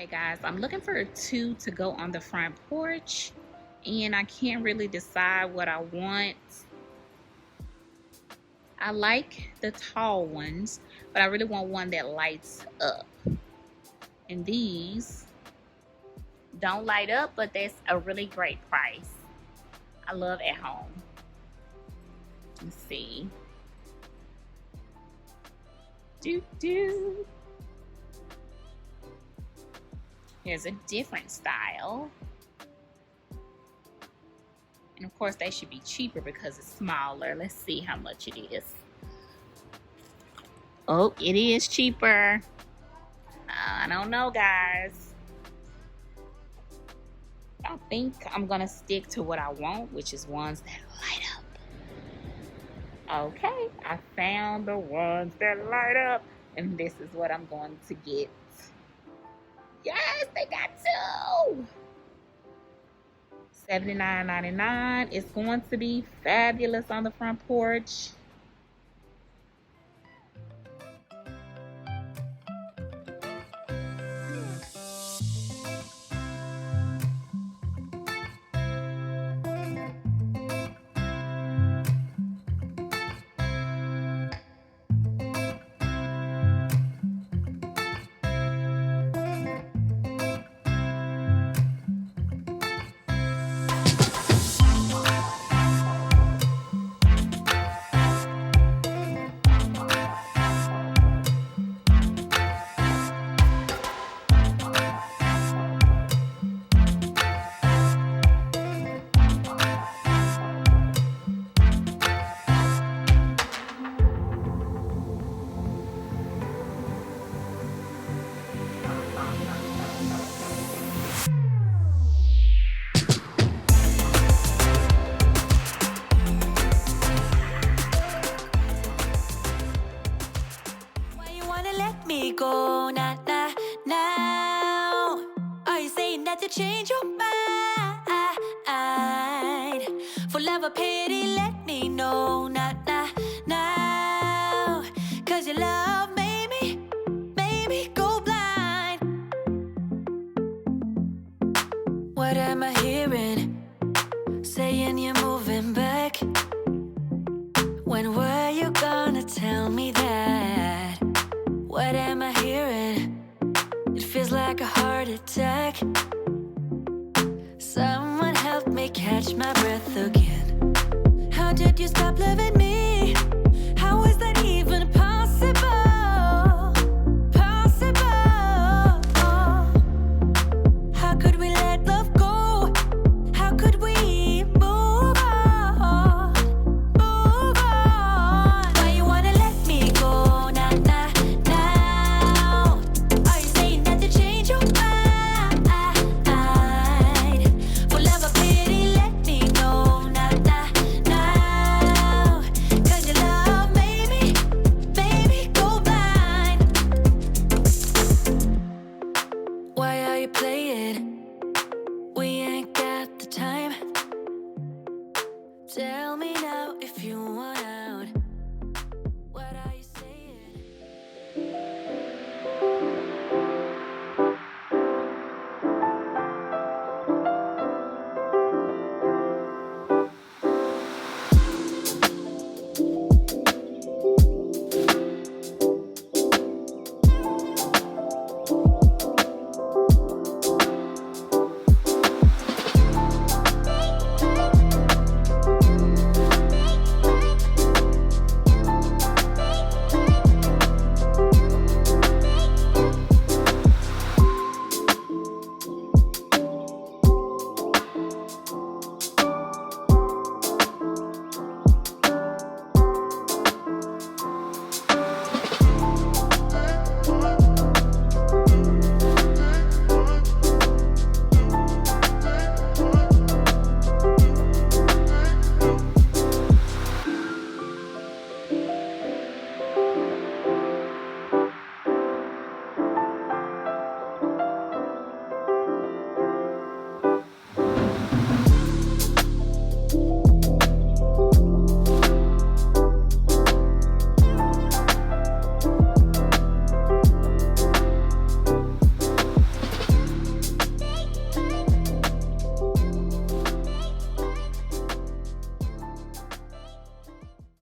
guys, I'm looking for two to go on the front porch, and I can't really decide what I want. I like the tall ones, but I really want one that lights up. And these don't light up, but that's a really great price. I love at home. Let's see. Here's a different style. And of course they should be cheaper because it's smaller. Let's see how much it is. Oh, it is cheaper. I don't know, guys. I think I'm gonna stick to what I want, which is ones that light up. Okay, I found the ones that light up, and this is what I'm going to get. Yes, they got two. $79.99. It's going to be fabulous on the front porch. Go now. Are you saying that to change your mind? For love or pity, let me know now. Cause your love made me go blind. What am I hearing? Saying you're moving back. When were you gonna tell me that? What am I hearing? It feels like a heart attack. Someone help me catch my breath again. How did you stop loving me?